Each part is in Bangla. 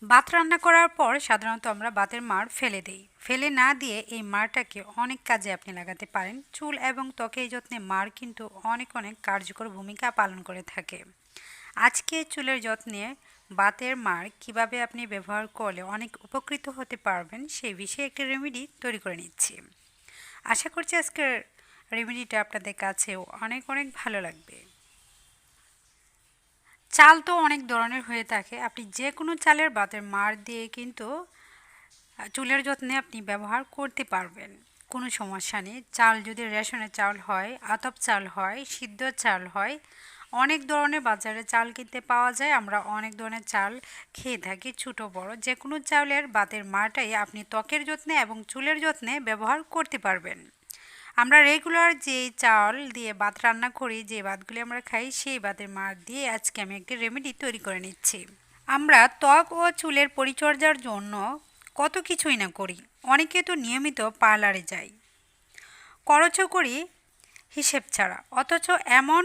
ভাত রান্না করার পর সাধারণত আমরা ভাতের মাড় ফেলে দেই। ফেলে না দিয়ে এই মাড়টাকে অনেক কাজে আপনি লাগাতে পারেন। চুল এবং ত্বকের যত্নে মাড় কিন্তু অনেক অনেক কার্যকর ভূমিকা পালন করে থাকে। আজকে চুলের যত্নে ভাতের মাড় কিভাবে আপনি ব্যবহার করলে অনেক উপকৃত হতে পারবেন সেই বিষয়ে একটি রেমেডি তৈরি করে নিচ্ছি। আশা করছি আজকের রেমেডিটা আপনাদের কাছেও অনেক অনেক ভালো লাগবে। চাল তো অনেক ধরনের হয়ে থাকে, আপনি যে কোনো চালের ভাতের মাড় দিয়ে কিন্তু চুলের যত্নে আপনি ব্যবহার করতে পারবেন, কোনো সমস্যা নেই। চাল যদি রেশনের চাল হয়, আতপ চাল হয়, সিদ্ধ চাল হয়, অনেক ধরনের বাজারে চাল কিনতে পাওয়া যায়। আমরা অনেক ধরনের চাল খেয়ে থাকি, ছোটো বড় যে কোনো চাউলের ভাতের মাড়টাই আপনি ত্বকের যত্নে এবং চুলের যত্নে ব্যবহার করতে পারবেন। আমরা রেগুলার যে চাল দিয়ে ভাত রান্না করি, যে ভাতগুলি আমরা খাই, সেই ভাতের মাড় দিয়ে আজকে আমি একটি রেমেডি তৈরি করে নিচ্ছি। আমরা ত্বক ও চুলের পরিচর্যার জন্য কত কিছুই না করি। অনেকে তো নিয়মিত পার্লারে যায় খরচ করি হিসেব ছাড়া, অথচ এমন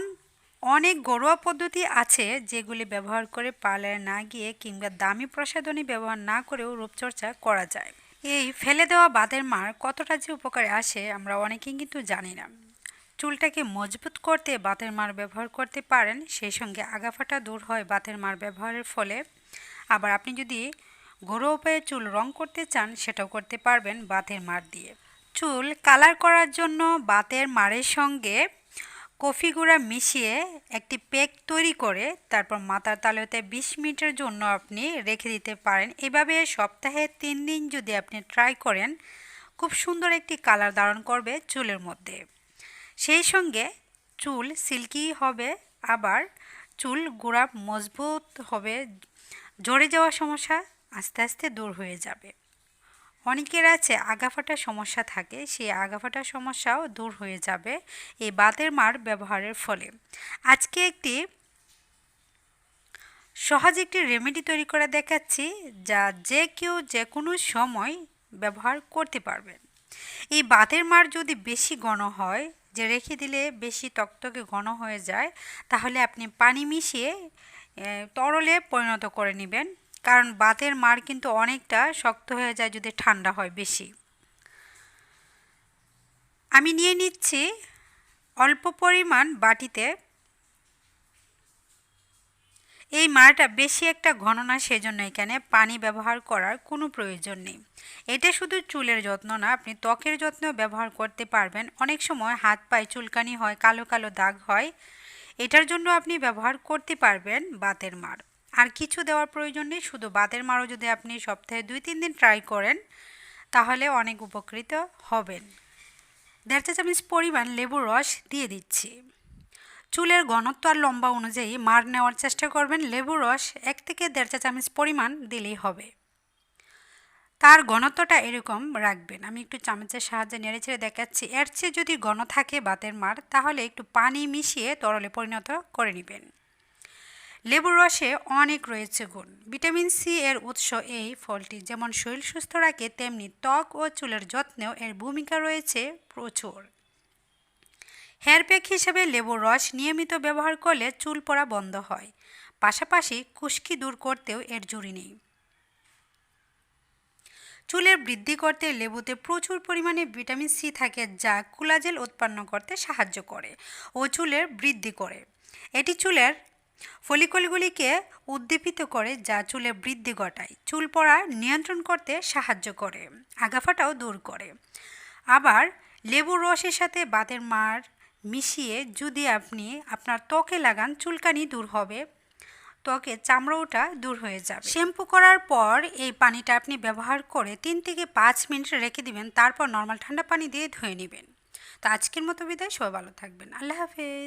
অনেক ঘরোয়া পদ্ধতি আছে যেগুলি ব্যবহার করে পার্লারে না গিয়ে কিংবা দামি প্রসাধনী ব্যবহার না করেও রূপচর্চা করা যায়। এই ফেলে দেওয়া ভাতের মাড় কতটা যে উপকারে আসে আমরা অনেকেই কিন্তু জানি না। চুলটাকে মজবুত করতে ভাতের মাড় ব্যবহার করতে পারেন, সেই সঙ্গে আগাফাটা দূর হয় ভাতের মাড় ব্যবহারের ফলে। আবার আপনি যদি ঘরোয়া উপায়ে চুল রং করতে চান সেটাও করতে পারবেন ভাতের মাড় দিয়ে। চুল কালার করার জন্য ভাতের মাড়ের সঙ্গে কফি গুঁড়া মিশিয়ে একটি প্যাক তৈরি করে তারপর মাথার তালুতে 20 মিনিটের জন্য আপনি রেখে দিতে পারেন। এভাবে সপ্তাহে 3 দিন যদি আপনি ট্রাই করেন, খুব সুন্দর একটি কালার ধারণ করবে চুলের মধ্যে। সেই সঙ্গে চুল সিল্কি হবে, আবার চুল গোড়া মজবুত হবে, ঝরে যাওয়ার সমস্যা আস্তে আস্তে দূর হয়ে যাবে। অনেকের আছে আগাফাটার সমস্যা থাকে, সেই আগাফাটার সমস্যাও দূর হয়ে যাবে এই ভাতের মাড় ব্যবহারের ফলে। আজকে একটি সহজ একটি রেমেডি তৈরি করে দেখাচ্ছি, যা যে কেউ যে কোনো সময় ব্যবহার করতে পারবেন। এই ভাতের মাড় যদি বেশি ঘন হয়, যে রেখে দিলে বেশি তকতকে ঘন হয়ে যায়, তাহলে আপনি পানি মিশিয়ে তরলে পরিণত করে নেবেন, কারণ ভাতের মাড় কিন্তু অনেকটা শক্ত হয়ে যায় যদি ঠান্ডা হয় বেশি। আমি নিয়ে নিচ্ছি অল্প পরিমাণ বাটিতে। এই মাড়টা বেশি একটা ঘন না, সেজন্য এখানে পানি ব্যবহার করার কোনো প্রয়োজন নেই। এটা শুধু চুলের যত্ন না, আপনি ত্বকের যত্নেও ব্যবহার করতে পারবেন। অনেক সময় হাত পায়ে চুলকানি হয়, কালো কালো দাগ হয়, এটার জন্য আপনি ব্যবহার করতে পারবেন ভাতের মাড়। আর কিছু দেওয়ার প্রয়োজন নেই, শুধু ভাতের মাড়ও যদি আপনি সপ্তাহে 2-3 দিন ট্রাই করেন তাহলে অনেক উপকৃত হবেন। 1.5 চা চামচ পরিমাণ লেবুর রস দিয়ে দিচ্ছি। চুলের ঘনত্ব আর লম্বা অনুযায়ী মাড় নেওয়ার চেষ্টা করবেন। লেবুর রস 1 থেকে 1.5 চা চামচ পরিমাণ দিলেই হবে। তার ঘনত্বটা এরকম রাখবেন। আমি একটু চামচের সাহায্যে নেড়েচেড়ে দেখাচ্ছি। এর চেয়ে যদি ঘন থাকে ভাতের মাড়, তাহলে একটু পানি মিশিয়ে তরলে পরিণত করে নেবেন। লেবুর রসে অনেক রয়েছে গুণ। ভিটামিন সি এর উৎস এই ফলটি যেমন শরীর সুস্থ রাখে, তেমনি ত্বক ও চুলের যত্নেও এর ভূমিকা রয়েছে প্রচুর। হেয়ার প্যাক হিসেবে লেবুর রস নিয়মিত ব্যবহার করলে চুল পড়া বন্ধ হয়, পাশাপাশি খুশকি দূর করতেও এর জুড়ি নেই। চুলের বৃদ্ধি করতে লেবুতে প্রচুর পরিমাণে ভিটামিন সি থাকে, যা কোলাজেন উৎপন্ন করতে সাহায্য করে ও চুলের বৃদ্ধি করে। এটি চুলের ফলিকলগুলিকে উদ্দীপিত করে, যা চুলের বৃদ্ধি ঘটায়, চুল পড়া নিয়ন্ত্রণ করতে সাহায্য করে, আগাফাটাও দূর করে। আবার লেবুর রসের সাথে ভাতের মাড় মিশিয়ে যদি আপনি আপনার ত্বকে লাগান, চুলকানি দূর হবে, ত্বকের চামড়াটা দূর হয়ে যাবে। শ্যাম্পু করার পর এই পানিটা আপনি ব্যবহার করে 3 থেকে 5 মিনিট রেখে দিবেন, তারপর নর্মাল ঠান্ডা পানি দিয়ে ধুয়ে নেবেন। তো আজকের মতো বিদায়, সবাই ভালো থাকবেন। আল্লাহ হাফেজ।